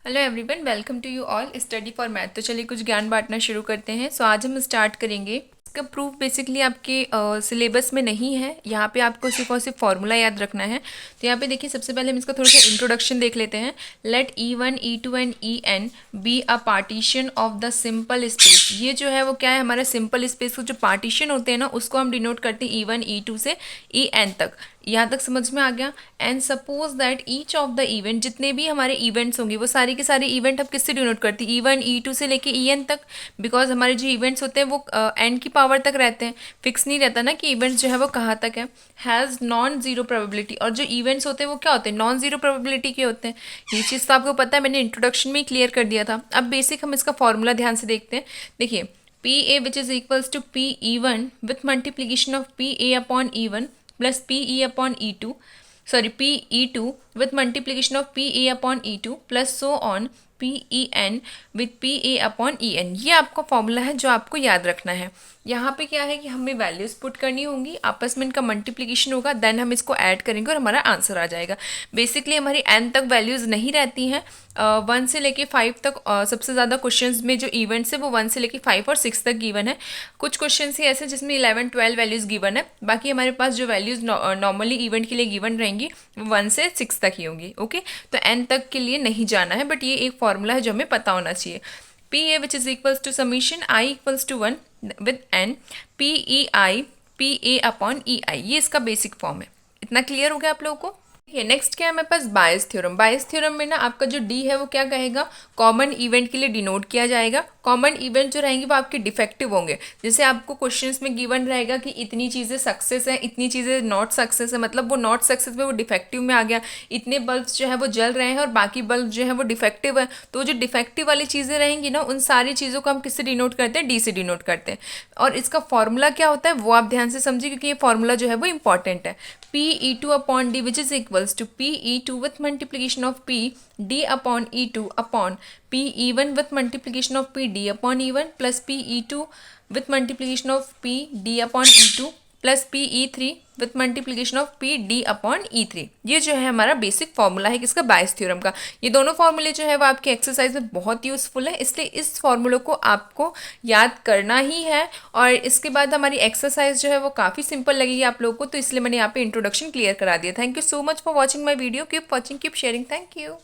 Hello everyone, welcome to you all study for math. तो चलिए कुछ ज्ञान बांटना शुरू करते हैं। सो आज हम स्टार्ट करेंगे। इसका प्रूफ बेसिकली आपके सिलेबस में नहीं है। यहाँ पे आपको सिर्फ और सिर्फ फॉर्मूला याद रखना है। तो यहाँ पे देखिए, सबसे पहले हम इसका थोड़ा सा इंट्रोडक्शन देख लेते हैं। Let E1 E2 and En be a partition of the simple space. ये जो है वो क्या है, हमारा सिंपल स्पेस को जो पार्टीशन होते हैं ना, उसको हम डिनोट करते हैं E1 E2 से En तक। यहाँ तक समझ में आ गया। And suppose that each of the event, जितने भी हमारे इवेंट्स होंगे वो सारे के सारे इवेंट हम किससे डिनोट करते हैं, E1 E2 से लेके En तक। बिकॉज हमारे जो इवेंट्स होते हैं वो n की पावर तक रहते हैं, फिक्स नहीं रहता ना कि इवेंट्स जो है वो कहाँ तक है। हैज़ नॉन जीरो प्रोबेबिलिटी, और जो इवेंट्स होते हैं वो क्या होते हैं, नॉन जीरो प्रोबेबिलिटी के होते हैं। ये चीज़ तो आपको पता है, मैंने इंट्रोडक्शन में ही क्लियर कर दिया था। अब बेसिक हम इसका फॉर्मूला ध्यान से देखते हैं। देखिए, PA which is equals to PE1 with multiplication of PA upon E1 plus PE upon E2, sorry, PE2 with multiplication of PA upon E2 plus so on PEN with PA upon EN। ये आपका formula है जो आपको याद रखना है। यहाँ पे क्या है कि हमें वैल्यूज़ पुट करनी होंगी, आपस में इनका मल्टीप्लिकेशन होगा, देन हम इसको ऐड करेंगे और हमारा आंसर आ जाएगा। बेसिकली हमारी n तक वैल्यूज़ नहीं रहती हैं। 1 से लेके 5 तक सबसे ज़्यादा क्वेश्चंस में जो इवेंट्स है वो 1 से लेके 5 और 6 तक गिवन है। कुछ क्वेश्चंस ही ऐसे जिसमें 11 12 वैल्यूज़ गिवन है। बाकी हमारे पास जो वैल्यूज़ नॉर्मली इवेंट के लिए गिवन रहेंगी वो 1 से 6 तक ही होंगी। ओके, तो n तक के लिए नहीं जाना है, बट ये एक फॉर्मूला है जो हमें पता होना चाहिए। PA which is equals to summation I equals to 1 with n PEI PA upon EI। ये इसका बेसिक फॉर्म है। इतना क्लियर हो गया आप लोगों को? नेक्स्ट क्या है हमारे पास, बायस थ्योरम। बायस थ्योरम में ना आपका जो डी है वो क्या कहेगा, कॉमन इवेंट के लिए डिनोट किया जाएगा। कॉमन इवेंट जो रहेंगे वो आपके डिफेक्टिव होंगे। जैसे आपको क्वेश्चंस में गिवन रहेगा कि इतनी चीज़ें सक्सेस है, इतनी चीज़ें नॉट सक्सेस है, मतलब वो नॉट सक्सेस में वो डिफेक्टिव में आ गया। इतने बल्ब्स जो है वो जल रहे हैं और बाकी बल्ब जो है वो डिफेक्टिव है। तो जो डिफेक्टिव वाली चीज़ें रहेंगी ना, उन सारी चीज़ों को हम किससे डिनोट करते हैं, डी से डिनोट करते हैं। और इसका फॉर्मूला क्या होता है वो आप ध्यान से समझिए, क्योंकि ये फॉर्मूला जो है वो इंपॉर्टेंट है। PE2 upon D which is equals to PE2 with multiplication of P D upon E2 upon PE1 with multiplication of P D upon E1 plus PE2 with multiplication of P D upon E2 plus PE3 with multiplication of PD upon E3। ये जो है हमारा basic formula है किसका, बायस theorem का। ये दोनों फॉर्मूले जो है वो आपके एक्सरसाइज में बहुत यूजफुल है, इसलिए इस फॉर्मूले को आपको याद करना ही है। और इसके बाद हमारी एक्सरसाइज जो है वो काफ़ी सिंपल लगेगी आप लोगों को, तो इसलिए मैंने यहाँ पे इंट्रोडक्शन क्लियर करा दिया। Thank you so much for watching my video. Keep watching, keep sharing. Thank you.